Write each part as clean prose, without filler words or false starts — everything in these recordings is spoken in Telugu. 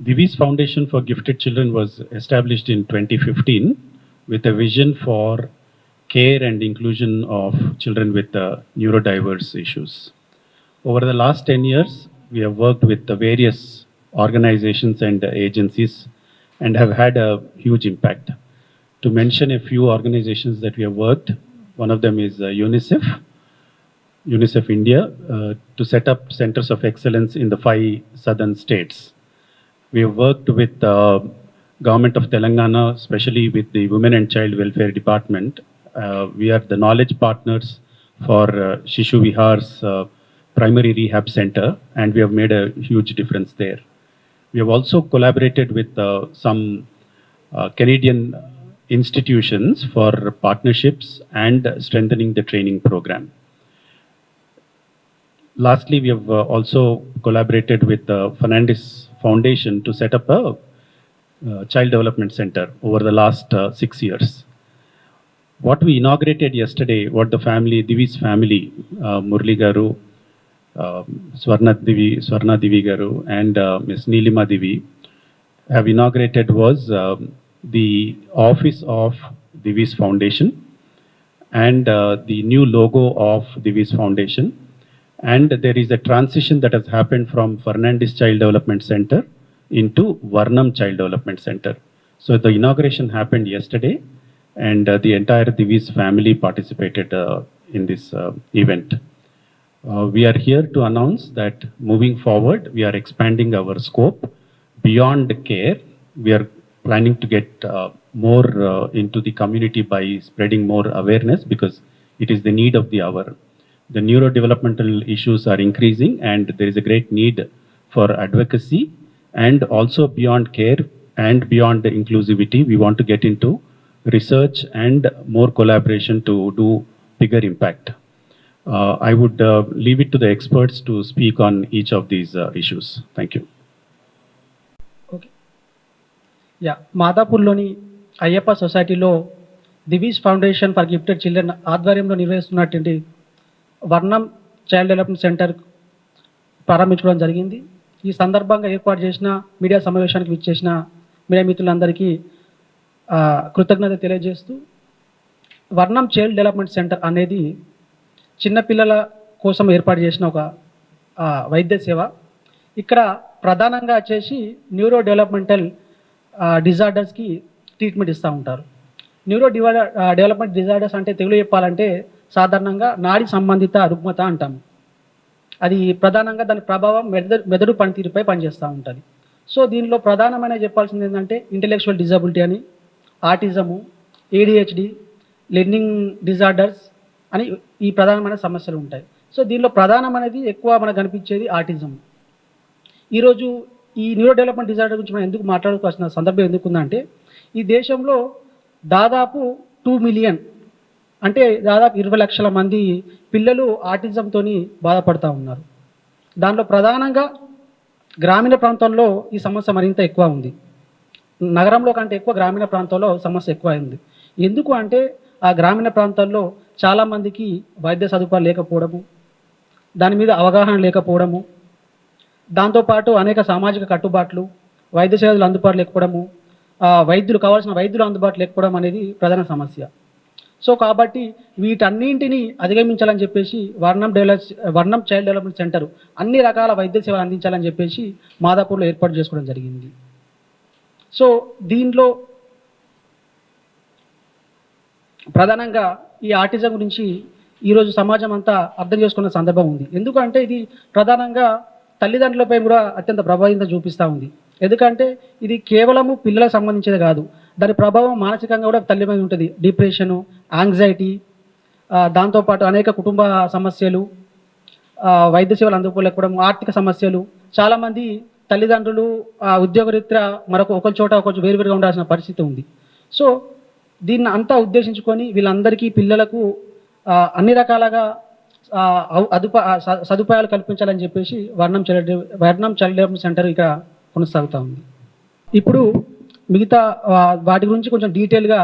Divi's Foundation for Gifted Children was established in 2015 with a vision for care and inclusion of children with neurodiverse issues. Over the last 10 years, we have worked with the various organizations and agencies and have had a huge impact. To mention a few organizations that we have worked, one of them is UNICEF India, to set up centers of excellence in the 5 southern states. We have worked with the government of Telangana, especially with the Women and Child Welfare Department. We are the knowledge partners for Shishu Vihar's primary rehab center, and we have made a huge difference there. We have also collaborated with some Canadian institutions for partnerships and strengthening the training program. Lastly, we have also collaborated with the Fernandez Foundation to set up a child development center over the last 6 years. What we inaugurated yesterday, what the family, Divi's family, Murli Garu, Swarna Divi Garu, and Ms. Neelima Divi have inaugurated was the office of Divi's Foundation and the new logo of Divi's Foundation. And there is a transition that has happened from Fernandez Child Development Center into Varnam Child Development Center. So the inauguration happened yesterday, and the entire Divi's family participated in this event. We are here to announce that moving forward, we are expanding our scope beyond care. We are planning to get more into the community by spreading more awareness, because it is the need of the hour. The neurodevelopmental issues are increasing, and there is a great need for advocacy, and also beyond care and beyond inclusivity, we want to get into research and more collaboration to do bigger impact. I would leave it to the experts to speak on each of these issues. Thank you. Okay. Yeah, మాదాపూర్లోని అయ్యప్ప సొసైటీలో Divi's foundation for gifted children ఆధ్వర్యంలో నిర్వహిస్తున్నటువంటి వర్ణం చైల్డ్ డెవలప్మెంట్ సెంటర్ ప్రారంభించుకోవడం జరిగింది. ఈ సందర్భంగా ఏర్పాటు చేసిన మీడియా సమావేశానికి విచ్చేసిన మీడియా మిత్రులందరికీ కృతజ్ఞత తెలియజేస్తూ, వర్ణం చైల్డ్ డెవలప్మెంట్ సెంటర్ అనేది చిన్నపిల్లల కోసం ఏర్పాటు చేసిన ఒక వైద్య సేవ. ఇక్కడ ప్రధానంగా వచ్చేసి న్యూరో డెవలప్మెంటల్ డిజార్డర్స్కి ట్రీట్మెంట్ ఇస్తూ ఉంటారు. డెవలప్మెంట్ డిజార్డర్స్ అంటే తెలుగులో చెప్పాలంటే సాధారణంగా నాడి సంబంధిత రుగ్మత అంటాము. అది ప్రధానంగా దాని ప్రభావం మెదడు పనితీరుపై పనిచేస్తూ ఉంటుంది. సో దీనిలో ప్రధానమైన చెప్పాల్సింది ఏంటంటే ఇంటెలెక్చువల్ డిజబిలిటీ అని, ఆటిజము, ఏడిహెచ్డి, లెర్నింగ్ డిజార్డర్స్ అని ఈ ప్రధానమైన సమస్యలు ఉంటాయి. సో దీనిలో ప్రధానమైనది ఎక్కువ మనకు కనిపించేది ఆటిజం. ఈరోజు ఈ న్యూరో డెవలప్మెంట్ డిజార్డర్ గురించి మనం ఎందుకు మాట్లాడుకోవాల్సిన సందర్భం ఎందుకుందంటే, ఈ దేశంలో దాదాపు 2 మిలియన్ అంటే దాదాపు 20 లక్షల మంది పిల్లలు ఆటిజంతో బాధపడుతూ ఉన్నారు. దానిలో ప్రధానంగా గ్రామీణ ప్రాంతాల్లో ఈ సమస్య మరింత ఎక్కువ ఉంది. నగరంలో కంటే ఎక్కువ గ్రామీణ ప్రాంతాల్లో సమస్య ఎక్కువ ఉంది. ఎందుకు అంటే ఆ గ్రామీణ ప్రాంతాల్లో చాలామందికి వైద్య సదుపాయాలు లేకపోవడము, దాని మీద అవగాహన లేకపోవడము, దాంతోపాటు అనేక సామాజిక కట్టుబాట్లు, వైద్య సేవలు అందుబాటు లేకపోవడము, కావాల్సిన వైద్యులు అందుబాటు లేకపోవడం అనేది ప్రధాన సమస్య. సో కాబట్టి వీటన్నింటినీ అధిగమించాలని చెప్పేసి వర్ణం చైల్డ్ డెవలప్మెంట్ సెంటర్ అన్ని రకాల వైద్య సేవలు అందించాలని చెప్పేసి మాదాపూర్లో ఏర్పాటు చేసుకోవడం జరిగింది. సో దీనిలో ప్రధానంగా ఈ ఆటిజం గురించి ఈరోజు సమాజం అంతా అర్థం చేసుకున్న సందర్భం ఉంది. ఎందుకంటే ఇది ప్రధానంగా తల్లిదండ్రులపై కూడా అత్యంత ప్రభావితం చూపిస్తూ ఉంది. ఎందుకంటే ఇది కేవలము పిల్లలకు సంబంధించేది కాదు, దాని ప్రభావం మానసికంగా కూడా తల్లి మీద ఉంటుంది. డిప్రెషను, యాంగ్జైటీ, దాంతోపాటు అనేక కుటుంబ సమస్యలు, వైద్య సేవలు అందుకోలేకపోవడం, ఆర్థిక సమస్యలు. చాలామంది తల్లిదండ్రులు ఉద్యోగరీత్యా ఒకరి చోట వేరువేరుగా ఉండాల్సిన పరిస్థితి ఉంది. సో దీన్ని అంతా ఉద్దేశించుకొని వీళ్ళందరికీ పిల్లలకు అన్ని రకాలుగా సదుపాయాలు కల్పించాలని చెప్పేసి వర్ణం చైల్డ్ డెవలప్మెంట్ సెంటర్ ఇక్కడ కొనసాగుతూ ఉంది. ఇప్పుడు మిగతా వాటి గురించి కొంచెం డీటెయిల్గా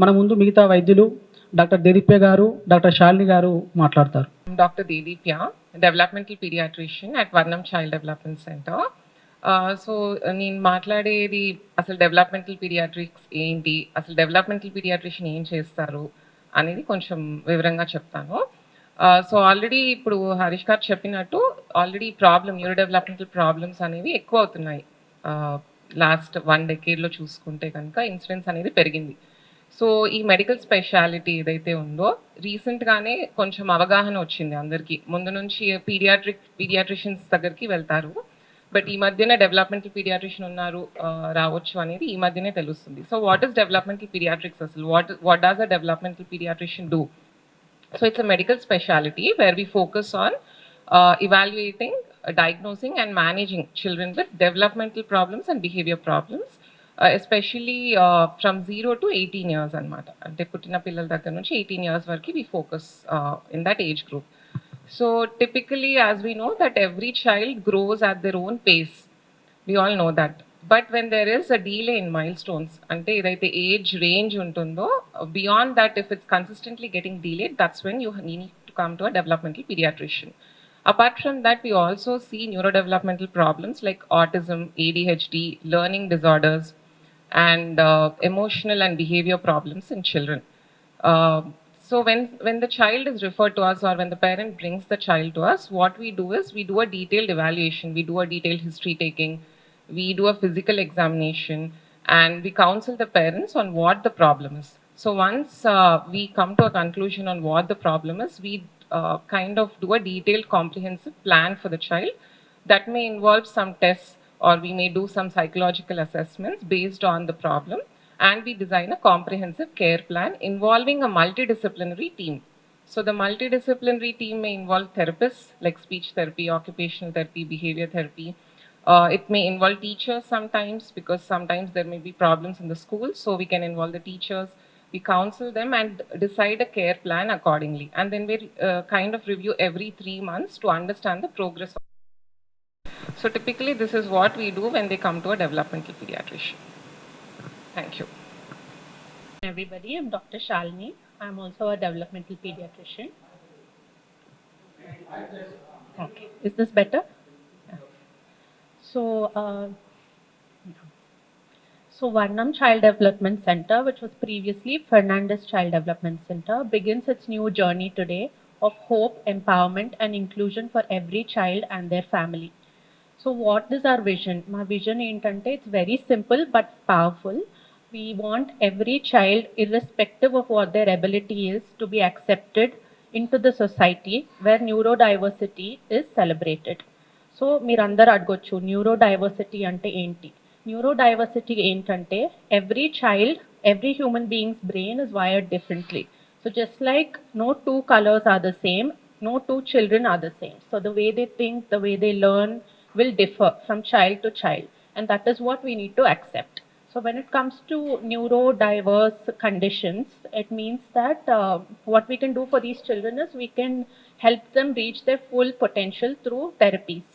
మన ముందు మిగతా వైద్యులు డాక్టర్ దేదీప్య గారు, డాక్టర్ శాలిని గారు మాట్లాడతారు. Doctor Dedeepya, developmental pediatrician at Varnam Child Development Center. So నేను మాట్లాడేది అసలు డెవలప్మెంటల్ పీడియాట్రిక్స్ ఏంటి, అసలు డెవలప్మెంటల్ పీడియాట్రిషియన్ ఏం చేస్తారు అనేది కొంచెం వివరంగా చెప్తాను. సో ఆల్రెడీ ఇప్పుడు హరీష్ గారు చెప్పినట్టు ఆల్రెడీ న్యూరో డెవలప్మెంటల్ ప్రాబ్లమ్స్ అనేవి ఎక్కువ అవుతున్నాయి. లాస్ట్ 1 డెకేడ్లో చూసుకుంటే కనుక ఇన్సిడెన్స్ అనేది పెరిగింది. సో ఈ మెడికల్ స్పెషాలిటీ ఏదైతే ఉందో రీసెంట్గానే కొంచెం అవగాహన వచ్చింది అందరికీ. ముందు నుంచి పీడియాట్రిషియన్స్ దగ్గరికి వెళ్తారు, బట్ ఈ మధ్యన డెవలప్మెంటల్ పీడియాట్రిషియన్ ఉన్నారు, రావచ్చు అనేది ఈ మధ్యనే తెలుస్తుంది. So what is developmental paediatrics అసలు, what does a developmental paediatrician do? So it's a medical specialty where we focus on evaluating, diagnosing and managing children with developmental problems and behavior problems, especially from 0 to 18 years anamata. Ante puttina pillal daggara nunchi 18 years variki we focus in that age group. So typically, as we know, that every child grows at their own pace. We all know that. But when there is a delay in milestones, ante edaithe age range untundo, beyond that, if it's consistently getting delayed, that's when you need to come to a developmental pediatrician. Apart from that, we also see neurodevelopmental problems like autism, ADHD, learning disorders, and emotional and behavior problems in children. So when the child is referred to us, or when the parent brings the child to us, what we do is we do a detailed evaluation, we do a detailed history taking, we do a physical examination, and we counsel the parents on what the problem is. So once we come to a conclusion on what the problem is, we kind of do a detailed comprehensive plan for the child that may involve some tests, or we may do some psychological assessments based on the problem, and we design a comprehensive care plan involving a multidisciplinary team. So the multidisciplinary team may involve therapists like speech therapy, occupational therapy, behavior therapy. It may involve teachers sometimes, because sometimes there may be problems in the school, so we can involve the teachers. We counsel them and decide a care plan accordingly. And then we kind of review every 3 months to understand the progress. So typically this is what we do when they come to a developmental pediatrician. Thank you. Everybody, I'm Dr. Shalini. I'm also a developmental pediatrician. Okay, is this better? Yeah. So Varnam Child Development Center, which was previously Fernandez Child Development Center, begins its new journey today of hope, empowerment and inclusion for every child and their family. So what is our vision? My vision ఏంటంటే it's very simple but powerful. We want every child, irrespective of what their ability is, to be accepted into the society where neurodiversity is celebrated. So మీరందరూ అడగొచ్చు న్యూరోడైవర్సిటీ అంటే ఏంటి? న్యూరోడైవర్సిటీ ఏంటంటే every child, every human beings brain is wired differently. So just like no two colors are the same, no two children are the same. So the way they think, the way they learn will differ from child to child, and that is what we need to accept. So when it comes to neurodiverse conditions, it means that what we can do for these children is we can help them reach their full potential through therapies.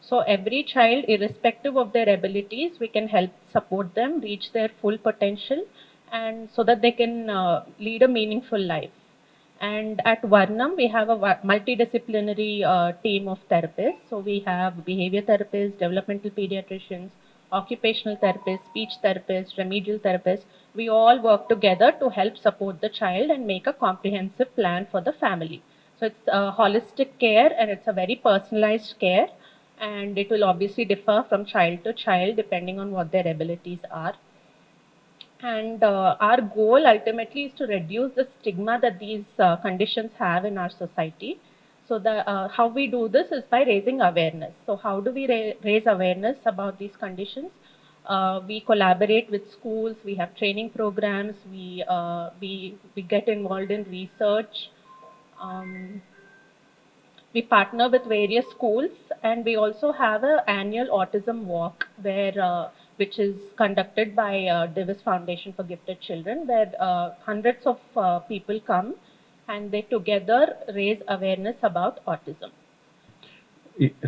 So every child, irrespective of their abilities, we can help support them reach their full potential, and so that they can lead a meaningful life. And at Varnam, we have a multidisciplinary team of therapists. So we have behavior therapists, developmental pediatricians, occupational therapists, speech therapists, remedial therapists. We all work together to help support the child and make a comprehensive plan for the family. So it's a holistic care, and it's a very personalized care, and it will obviously differ from child to child depending on what their abilities are. And our goal ultimately is to reduce the stigma that these conditions have in our society. So how we do this is by raising awareness. So how do we raise awareness about these conditions? We collaborate with schools, we have training programs, we get involved in research. We partner with various schools, and we also have an annual autism walk which is conducted by Davis Foundation for Gifted Children, where hundreds of people come and they together raise awareness about autism.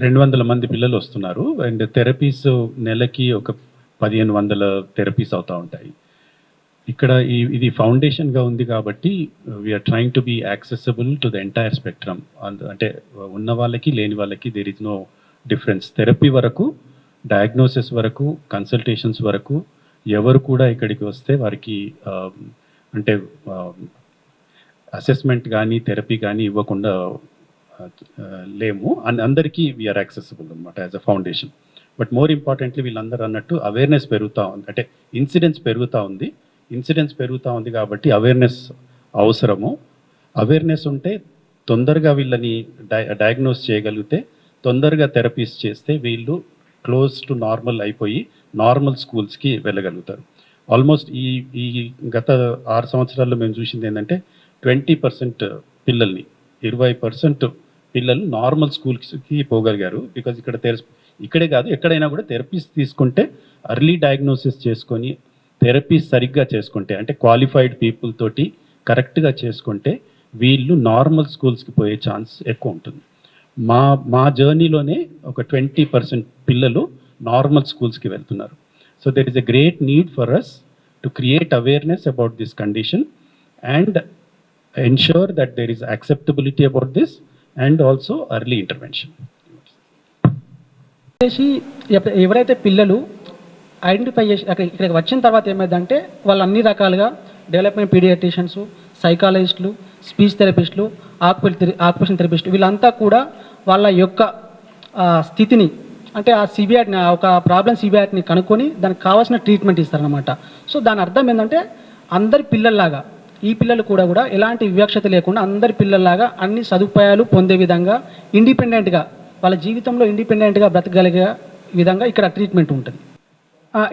200 మంది పిల్లలు వస్తున్నారు, అండ్ థెరపీస్ నెలకి ఒక 1500 థెరపీస్ అవుతూ ఉంటాయి. ఇక్కడ ఇది ఫౌండేషన్గా ఉంది కాబట్టి we're trying to be accessible to the entire spectrum. అంటే ఉన్న వాళ్ళకి లేని వాళ్ళకి there is no difference. Therapy వరకు డయాగ్నోసిస్ వరకు, కన్సల్టేషన్స్ వరకు ఎవరు కూడా ఇక్కడికి వస్తే వారికి అంటే అసెస్మెంట్ కానీ థెరపీ కానీ ఇవ్వకుండా లేము. అందరికీ వీఆర్ యాక్సెసిబుల్ అనమాట as a foundation. But more importantly వీళ్ళందరూ అన్నట్టు అవేర్నెస్ పెరుగుతూ ఉంది, అంటే ఇన్సిడెన్స్ పెరుగుతూ ఉంది కాబట్టి అవేర్నెస్ అవసరము. అవేర్నెస్ ఉంటే తొందరగా వీళ్ళని డయాగ్నోస్ చేయగలిగితే, తొందరగా థెరపీస్ చేస్తే వీళ్ళు క్లోజ్ టు నార్మల్ అయిపోయి నార్మల్ స్కూల్స్కి వెళ్ళగలుగుతారు. ఆల్మోస్ట్ ఈ గత 6 సంవత్సరాల్లో మేము చూసింది ఏంటంటే 20% పిల్లల్ని 20% పిల్లలు నార్మల్ స్కూల్స్కి పోగలిగారు. బికాజ్ ఇక్కడే కాదు ఎక్కడైనా కూడా థెరపీస్ తీసుకుంటే అర్లీ డయాగ్నోసిస్ చేసుకొని థెరపీస్ సరిగ్గా చేసుకుంటే, అంటే క్వాలిఫైడ్ పీపుల్ తోటి కరెక్ట్గా చేసుకుంటే వీళ్ళు నార్మల్ స్కూల్స్కి పోయే ఛాన్స్ ఎక్కువ ఉంటుంది. మా జర్నీలోనే ఒక 20% పిల్లలు నార్మల్ స్కూల్స్కి వెళ్తున్నారు. So there is a great need for us to create awareness about this condition and ensure that there is acceptability about this and also early intervention. ఎవరైతే పిల్లలు ఐడెంటిఫై చేసి ఇక్కడికి వచ్చిన తర్వాత ఏమైందంటే వాళ్ళు అన్ని రకాలుగా డెవలప్మెంట్ పీడియాట్రిషియన్స్, సైకాలజిస్టులు, స్పీచ్ థెరపిస్టులు, ఆక్యుపేషన్ థెరపిస్టులు వీళ్ళంతా కూడా వాళ్ళ యొక్క స్థితిని, అంటే ఆ సివియారిటీని, ఒక ప్రాబ్లం సివియారిటీని కనుక్కొని దానికి కావాల్సిన ట్రీట్మెంట్ ఇస్తారనమాట. సో దాని అర్థం ఏంటంటే అందరి పిల్లల్లాగా ఈ పిల్లలు కూడా ఎలాంటి వివక్షత లేకుండా అందరి పిల్లల్లాగా అన్ని సదుపాయాలు పొందే విధంగా ఇండిపెండెంట్గా వాళ్ళ జీవితంలో ఇండిపెండెంట్గా బ్రతకగలిగే విధంగా ఇక్కడ ట్రీట్మెంట్ ఉంటుంది.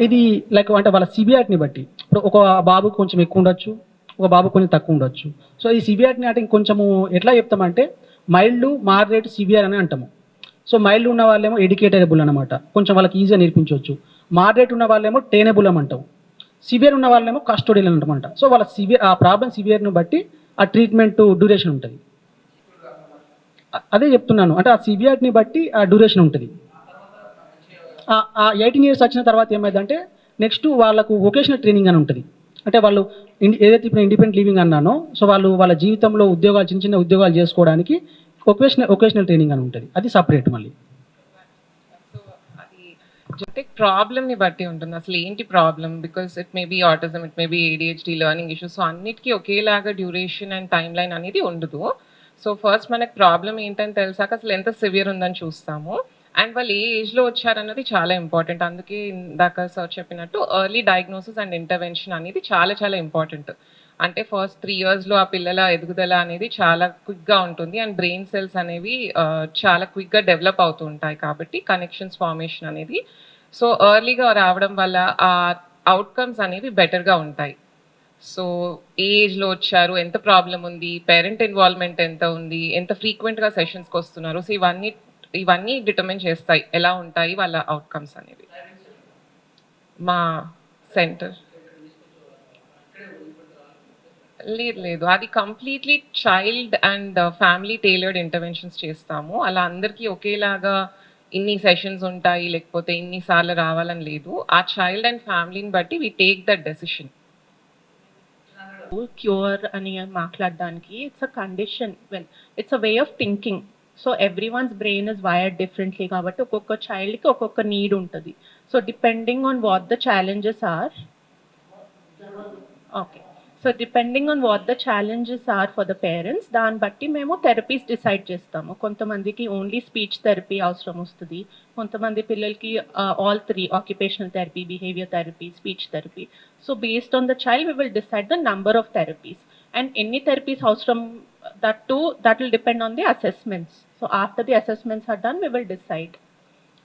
ఇది లైక్ అంటే వాళ్ళ సివియారిటీని బట్టి, ఇప్పుడు ఒక బాబు కొంచెం ఎక్కువ ఉండొచ్చు, ఒక బాబు కొంచెం తక్కువ ఉండొచ్చు. సో ఈ సివియారిటీని అంటే ఇంకొంచెము ఎట్లా చెప్తామంటే మైల్డ్, మాడరేట్, సివియర్ అని అంటాము. సో మైల్డ్ ఉన్న వాళ్ళేమో ఎడ్యుకేటబుల్ అనమాట, కొంచెం వాళ్ళకి ఈజీగా నేర్పించవచ్చు. మాడరేట్ ఉన్న వాళ్ళేమో టేనబుల్ అంటాం. సివియర్ ఉన్న వాళ్ళేమో కస్టోడియల్ అంటామంట. సో వాళ్ళ ఆ ప్రాబ్లం సివియర్ను బట్టి ఆ ట్రీట్మెంట్ డ్యూరేషన్ ఉంటుంది. అదే చెప్తున్నాను, అంటే ఆ సివియారిటీని బట్టి ఆ డ్యూరేషన్ ఉంటుంది. 18 years వచ్చిన తర్వాత ఏమైందంటే నెక్స్ట్ వాళ్ళకు వొకేషనల్ ట్రైనింగ్ అని ఉంటుంది. అంటే వాళ్ళు ఏదైతే ఇప్పుడు ఇండిపెండెంట్ లివింగ్ అన్నానో, సో వాళ్ళు వాళ్ళ జీవితంలో ఉద్యోగాలు, చిన్న చిన్న ఉద్యోగాలు చేసుకోవడానికి వొకేషనల్ ట్రైనింగ్ అని ఉంటుంది. అది సపరేట్ మళ్ళీ. జెనెటిక్ ప్రాబ్లమ్ని బట్టి ఉంటుంది అసలు ఏంటి problem. Because it may be autism, it may be ADHD, learning issues. So అన్నిటికీ ఒకేలాగా డ్యూరేషన్ అండ్ టైం లైన్ అనేది ఉండదు. సో ఫస్ట్ మనకు ప్రాబ్లం ఏంటని తెలిసాక అసలు ఎంత సివియర్ ఉందని చూస్తాము. అండ్ వాళ్ళు ఏ ఏజ్లో వచ్చారన్నది చాలా ఇంపార్టెంట్. అందుకే ఇందాక సార్ చెప్పినట్టు ఎర్లీ డయాగ్నోసిస్ అండ్ ఇంటర్వెన్షన్ అనేది చాలా చాలా ఇంపార్టెంట్. అంటే ఫస్ట్ 3 yearsలో ఆ పిల్లల ఎదుగుదల అనేది చాలా క్విక్గా ఉంటుంది అండ్ బ్రెయిన్ సెల్స్ అనేవి చాలా క్విక్గా డెవలప్ అవుతూ ఉంటాయి. కాబట్టి కనెక్షన్స్ ఫార్మేషన్ అనేది సో ఎర్లీగా రావడం వల్ల ఆ అవుట్కమ్స్ అనేవి బెటర్గా ఉంటాయి. సో ఏ ఏజ్లో వచ్చారు, ఎంత ప్రాబ్లం ఉంది, పేరెంట్ ఇన్వాల్వ్మెంట్ ఎంత ఉంది, ఎంత ఫ్రీక్వెంట్గా సెషన్స్కి వస్తున్నారు. సో ఇవన్నీ డిటర్మిన్ చేస్తాయి ఎలా ఉంటాయి వాళ్ళ అవుట్కమ్స్ అనేవి. మా సెంటర్ లేదు, అది completely child and family tailored interventions చేస్తాము. అలా అందరికీ ఒకేలాగా ఇన్ని సెషన్స్ ఉంటాయి లేకపోతే ఇన్నిసార్లు రావాలని లేదు. ఆ చైల్డ్ అండ్ ఫ్యామిలీని బట్టి we take that decision. Cure అని మాట్లాడడానికి it's a condition, when it's a way of thinking. So every one's brain is wired differently కాబట్టి ఒక్కొక్క చైల్డ్కి ఒక్కొక్క నీడ్ ఉంటుంది. So depending on what the challenges are okay so depending on what the challenges are for the parents, దాన్ని బట్టి మేము థెరపీస్ డిసైడ్ చేస్తాము. కొంతమందికి ఓన్లీ స్పీచ్ థెరపీ అవసరం వస్తుంది, కొంతమంది పిల్లలకి all 3 occupational therapy, behaviour therapy, speech therapy. So based on the child we will decide the number of therapies and any therapies అవసరం, that will depend on the assessments. So after the assessments are done we will decide.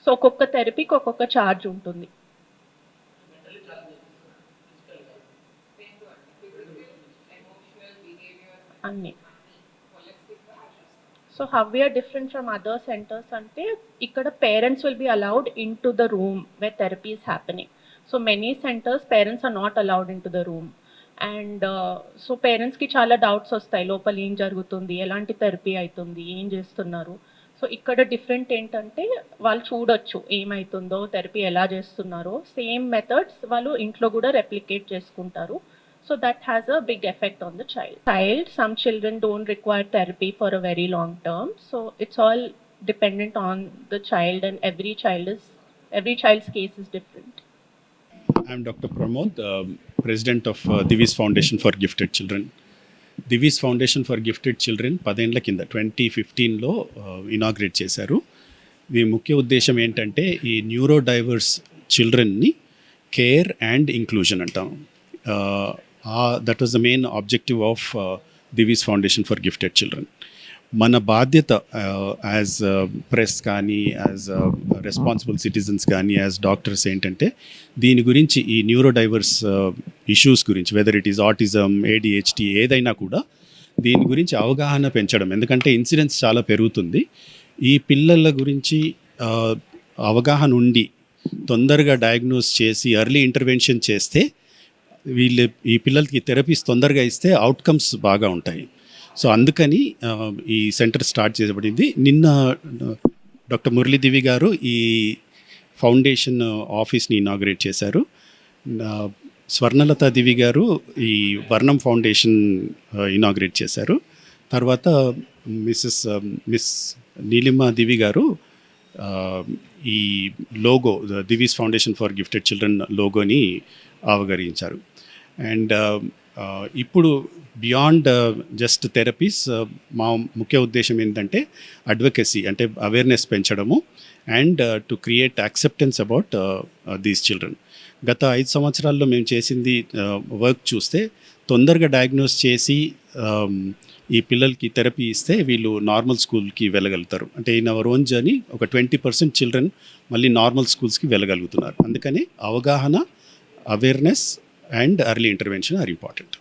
So ఒక్కొక్క థెరపీకి ఒక్కొక్క ఛార్జ్ ఉంటుంది. అన్నీ. So how we are different from other centers అంటే ఇక్కడ parents will be allowed into the room where therapy is happening. So many centers parents are not allowed into the room and so పేరెంట్స్కి చాలా డౌట్స్ వస్తాయి, లోపల ఏం జరుగుతుంది, ఎలాంటి థెరపీ అవుతుంది, ఏం చేస్తున్నారు. సో ఇక్కడ డిఫరెంట్ ఏంటంటే వాళ్ళు చూడొచ్చు ఏమవుతుందో, థెరపీ ఎలా చేస్తున్నారో, సేమ్ మెథడ్స్ వాళ్ళు ఇంట్లో కూడా రెప్లికేట్ చేసుకుంటారు. So that has a big effect on the child. Some children don't require therapy for a very long term. So it's all dependent on the child and every child is every child's case is different. I'm Dr. Pramod, President of Divi's Foundation for Gifted Children. Divi's Foundation for Gifted Children 10 ఏళ్ల కింద 2015లో ఇనాగ్రేట్ చేశారు. ఈ ముఖ్య ఉద్దేశం ఏంటంటే ఈ న్యూరో డైవర్స్ చిల్డ్రన్ని కేర్ అండ్ ఇంక్లూజన్ అంటాం. That was the main objective of Divi's foundation for gifted Children. మన బాధ్యత యాజ్ ప్రెస్ కానీ, యాజ్ రెస్పాన్సిబుల్ సిటిజన్స్ కానీ, యాజ్ డాక్టర్స్ ఏంటంటే దీని గురించి ఈ న్యూరో డైవర్స్ ఇష్యూస్ గురించి, whether it is autism, ADHD ఏదైనా కూడా దీని గురించి అవగాహన పెంచడం. ఎందుకంటే ఇన్సిడెన్స్ చాలా పెరుగుతుంది. ఈ పిల్లల గురించి అవగాహన ఉండి తొందరగా డయాగ్నోస్ చేసి ఎర్లీ ఇంటర్వెన్షన్ చేస్తే ఈ పిల్లలకి థెరపీస్ తొందరగా ఇస్తే అవుట్కమ్స్ బాగా ఉంటాయి. సో అందుకని ఈ సెంటర్ స్టార్ట్ చేయబడింది. నిన్న డాక్టర్ మురళీదేవి గారు ఈ ఫౌండేషన్ ఆఫీస్ని ఇనాగ్రేట్ చేశారు. స్వర్ణలతా దేవి గారు ఈ వర్ణం ఫౌండేషన్ ఇనాగ్రేట్ చేశారు. తర్వాత మిస్ నీలిమా దేవి గారు ఈ logo, Divi's foundation for gifted Children లోగోని ఆవిష్కరించారు. అండ్ ఇప్పుడు బియాండ్ జస్ట్ థెరపీస్ మా ముఖ్య ఉద్దేశం ఏంటంటే అడ్వకసీ, అంటే అవేర్నెస్ పెంచడము and to create acceptance about these children. గత 5 సంవత్సరాల్లో మేము చేసింది వర్క్ చూస్తే తొందరగా డయాగ్నోస్ చేసి ఈ పిల్లలకి థెరపీ ఇస్తే వీళ్ళు నార్మల్ స్కూల్కి వెళ్ళగలుగుతారు. అంటే ఇన్ అవర్ ఓన్ జర్నీ ఒక 20% చిల్డ్రన్ మళ్ళీ నార్మల్ స్కూల్స్కి వెళ్ళగలుగుతున్నారు. అందుకని అవగాహన, awareness and early intervention are important.